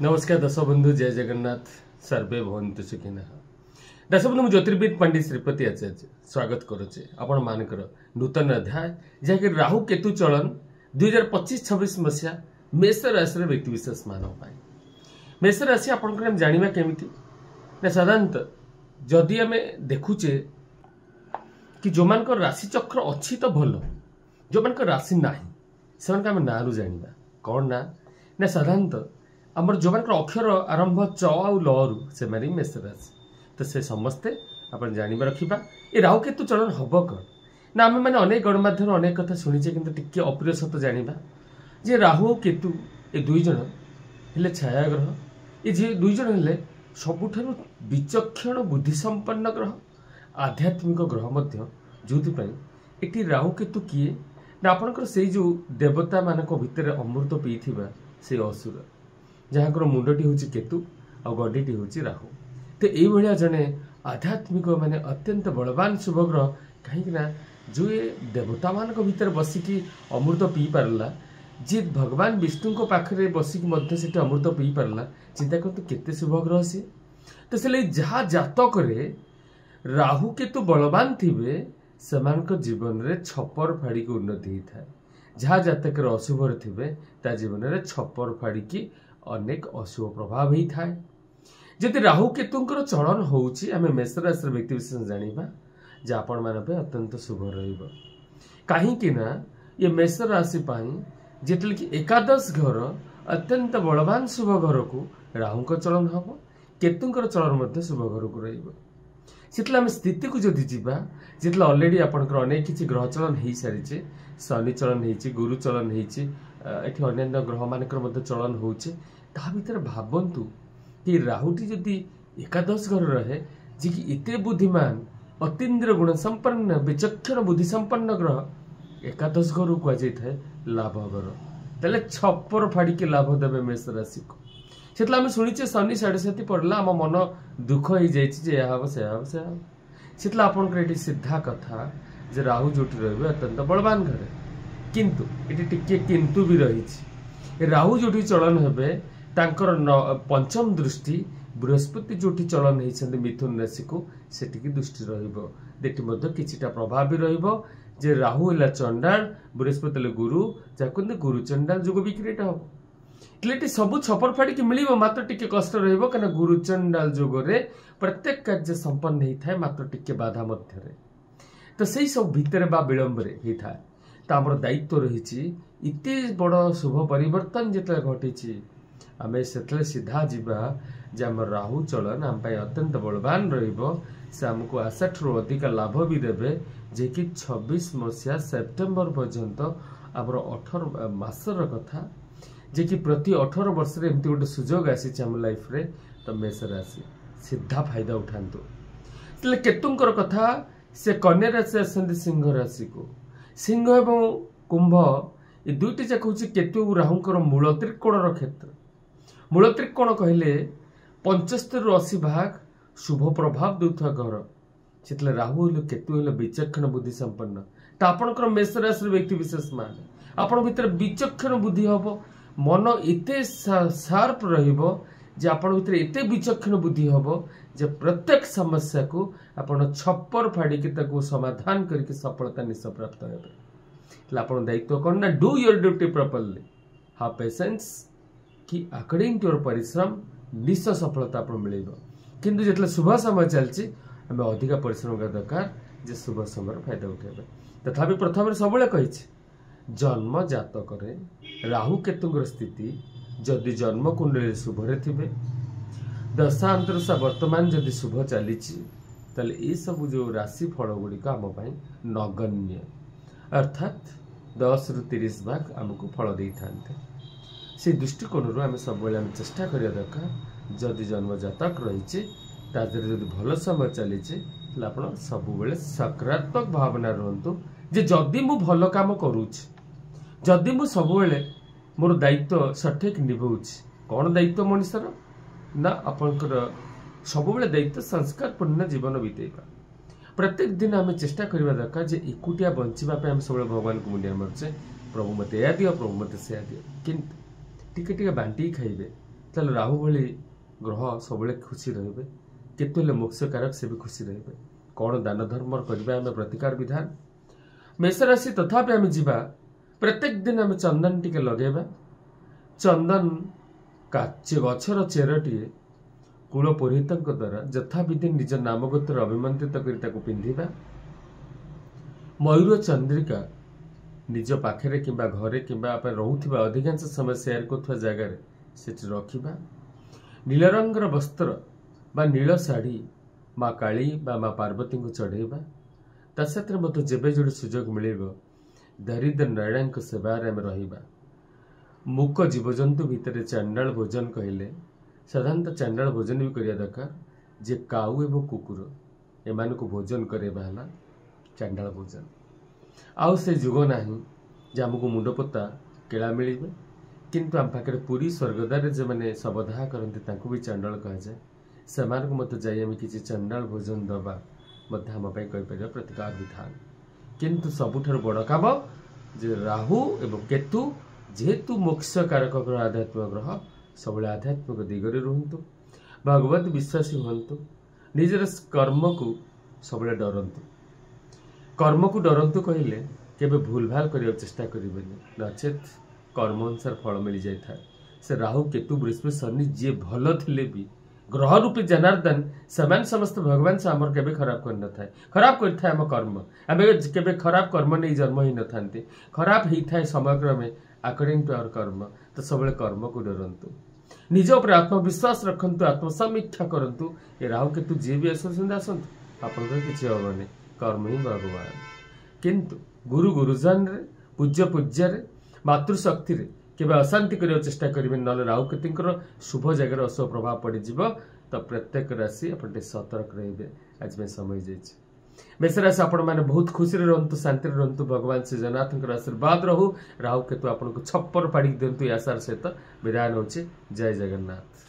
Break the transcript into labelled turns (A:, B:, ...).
A: नमस्कार दर्शक बंधु, जय जगन्नाथ। सर्वे भवन्तु सुखिनः। दर्शक बंधु, मु ज्योतिर्विद पंडित श्रीपति आचार्य स्वागत करुचे आपण मानकर नूतन अध्याय जहाँकि राहु केतु चलन 2025-26 मसीहा मेष राशि व्यक्ति विशेष मानव मेष राशि आपण जाना केमिति ना साधारणतः जदि आम देखुचे कि जो मान राशि चक्र अच्छी तो भल, जो मान राशि ना से आम ना रु जाना कौन ना साधारणतः आमर जो मान अक्षर आरंभ च आउ ल रु से मेष राशि तो से समस्ते आप जाना रखा ये राहु केतु चलन हम कौन ना आम मैंने अनेक गणमाध्यम अनेक कथा शुणीचे कि टिके अप्रिय सत जाना जे राहु और केतु ये दुई जन हेले छाया ग्रह, ये जे दुई जन हेले सबुठारु विचक्षण बुद्धिसंपन्न ग्रह, आध्यात्मिक ग्रह मध्य जो ये राहु केतु किए ना आपणकर से जो देवता मान भितर अमृत पीथिबा से असुर जहाँकर मुंडटी हूँ केतु आ गडीटी हूँ राहु। तो ये जड़े आध्यात्मिक माने अत्यंत बलवान शुभग्रह कहीं जो ये देवता मान भीतर बसिकी अमृत पी पारला, जी भगवान विष्णु को पाखरे बसिकी से अमृत पी पारला, चिंता करते केते शुभग्रह सी। तो से जहाँ जातक राहु केतु बलवान थिबे सेमानक जीवन रे छपर फाड़ी की उन्नति होता है। जहाँ जातक अशुभ थे ता जीवन में छपर फाड़ी की अनेक अशुभ प्रभाव होता है। जदि राहु केतुंकर चलन होउची आमे मेष राशि व्यक्ति विशेष जानिबा जे आपण मान पे अत्यंत शुभ रहिबो। काहेकि ना ये मेष राशि पाई जेतल कि एकादश घर अत्यंत बलवान शुभ घर को राहुंकर चलन हबो, केतुंकर चलन मध्ये शुभ घर को रहिबो। सेतला आम स्थिति को जदि जीवा जेतला ऑलरेडी आपनकर अनेक किछि ग्रह चलन हेई सारिचे, शनि चलन हेइछि, गुरु चलन हेइछि, एठी अन्य ग्रह मानकर मध्ये चलन होउचे, ता भीतर भाबंतु कि राहुटी जदि एकादश घर रहे जे कि एते बुद्धिमान अतीन्द्र गुण संपन्न विचक्षण बुद्धि संपन्न ग्रह एकादश घर को जाई थाए लाभ घर, तले छप्पर फाड़ी के लाभ देबे मेष राशि को। सेतला आम शुणीचे शनि 7.5 पड़ला आम मन दुख हो जातला आपन सीधा कथा जे राहु जो रही अत्यंत बलवान घर, किंतु ये टिके किंतु भी रही राहु जो चलन हे तांकर पंचम दृष्टि बृहस्पति जो चलन होती मिथुन राशि को सेटिकी दृष्टि रहा प्रभाव भी रे राहु है चंडाल, बृहस्पति गुरु जहाँ गुरु चंडाल जुग भी क्रिएट हम इतने सब छपर फाड़ी की मिल मात्र टिके कष्ट रहा गुरु चंडाल जुगरे प्रत्येक कार्य संपन्न होता है मात्र टिके बाधा मध्य। तो सही सब भितर बा विलंब होता है तो आम दायित्व रही इते बड़ शुभ परिवर्तन जिते घटी आम से सीधा जावा जे आम राहु चलन आम अत्यंत बलवान से आमको आशा ठूँ अधिक लाभ भी देवे जे कि 26 मसीहा सेप्टेम्बर पर्यंत आम 18 मासर कथा जे कि प्रति 18 वर्ष एमती गोटे सुजोग आसी आम लाइफ रे। तो मेष राशि सीधा फायदा उठातु। केतुंकर कथा से कन्या राशि आसती सिंह राशि को, सिंह एवं कुंभ ये दुईटी जाक हूँ केतु राहुंकर मूल त्रिकोण क्षेत्र। मूल त्रिकोण कहले 75 ରୁ 80 भाग शुभ प्रभाव दूथा घर, से राहु हेले केतु हेले विचक्षण बुद्धि संपन्न। तो आपणकर मेष राशि व्यक्ति विशेष मान आपण भीतर विचक्षण बुद्धि हम, मन एते शार्प रहिबो जे आपण भीतर एते विचक्षण बुद्धि हम जे प्रत्येक समस्या को आपण छप्पर फाड़ी के ताको समाधान करके सफलता निश्चय प्राप्त हेबे। आपण दायित्व कौन ना do your duty properly, have patience कि अकॉर्डिंग टू योर परिश्रम निश्चय सफलता आपको मिल। किंतु जितने शुभ समय चलती आम अधिक परिश्रम करने दरकार जे शुभ समय फायदा उठेबे। तथापि प्रथम सब कही जन्म जातक राहु केतुंकर स्थिति जदि जन्म कुंडली शुभरे थे दशा अंतरशा वर्तमान जदि शुभ चली ये सब जो राशि फल गुड़िक आम नगण्य, अर्थात 10 ରୁ 30 भाग आमको फल दे था। से दृष्टिकोण आम सब चेष्टा करिया दरकार जदि जन्म जातक रही जदि भल समय चली सब सकारात्मक भावना रुहतु जे जदि मु भल काम करुँच, जदि मु सब मोर दायित्व सठिक निभाऊँच। कौन दायित्व मनुष्यर ना आपंकर सब दायित्व संस्कारपूर्ण जीवन बीतेगा। प्रत्येक दिन आम चेष्टा करने दरकार जे एकुटिया बचापी आम सब भगवान को मुंडिया मारुचे, प्रभु मत या दियो, प्रभु मत से दियो, कि टिके बांटी खाइबे ताहले राहु भली ग्रह सब खुशी रहिबे केतु हेले मोक्षकारक से भी खुशी रहिबे कौन दान धर्म करबा आमे प्रतिकार विधान मेष राशि तथापि आमे जीवा प्रत्येक दिन आमे चंदन टिके लगेबा चंदन काच्य गछर चेरटीए कूल पुरोहित द्वारा यथाविधि निज नामगोत्र अभिमंत्रित कर पिंधिबा मयूर चंद्रिका निज पाखे कि घरे कि रोथबा अधिकांश समय शेयर कर जगार से रखा नील रंगर वस्त्र बा नील शाढ़ी माँ काली बा माँ पार्वती को चढ़ेबा ता साथ मत जेबे जोड़े सुजोग मिल दरिद्र नारायण सेवार आम रहा मूक जीवजंतु भितर चांडाल भोजन कहले साधारणतः चांडाल भोजन भी करिया दरकार जे काऊ एवं कुकुर एमान को भोजन करेबा हला चांडाल भोजन आउ से जुग नाही जे आमको मुंडपोता केला मिलिबे किंतु आम पाखे पुरी स्वर्गद्वार जो मैंने शवदाह करते भी चांडाल कह जाए से मत जाई आम किसी चांडाल भोजन दबा आम कहीपर प्रतिकार विधान किंतु सबुठ बड़ काम जे राहु एवं केतु जेहेतु मोक्ष कारक ग्रह आध्यात्मिक ग्रह सब आध्यात्मिक दिगरे रुहतु भगवत विश्वासी हूँ निजर कर्म को सब डरतु कर्म को डरतु कहले केबे भूल भाल करने चेष्टा करेंगे नचेत कर्म अनुसार फल मिल जाए से राहु केतु बृहस्पति शनि जी भल थे भी ग्रह रूपी जनार्दन से समस्त भगवान से आमर केबे खराब कर न थाए खराब करता आम कर्म आम केबे खराब कर्म नहीं जन्म ही न था खराब होता है समयक्रमे अकॉर्डिंग टू आवर कर्म तो सब कर्म को डरतु निज उपर आत्मविश्वास रखु आत्मसमीक्षा करूँ ये राहु केतु जी भी आसतु आप किसी हेनी कर्म ही भगवान किंतु गुरु गुरुजन रे पूज्य पूज्य मातृशक्ति केवल अशांति करने चेष्टा करेंगे ना राहु केतुंकर शुभ जगह अशुभ प्रभाव पड़ तो प्रत्येक राशि आप सतर्क रे आज में समय जाइए मेष राशि आपण मैंने बहुत खुशी रहतु शांति रहतु भगवान श्री जगन्नाथ आशीर्वाद रहू राहु केतु आपको छप्पर पाड़ी दिंतु आशार सहित विदान होची जय जगन्नाथ।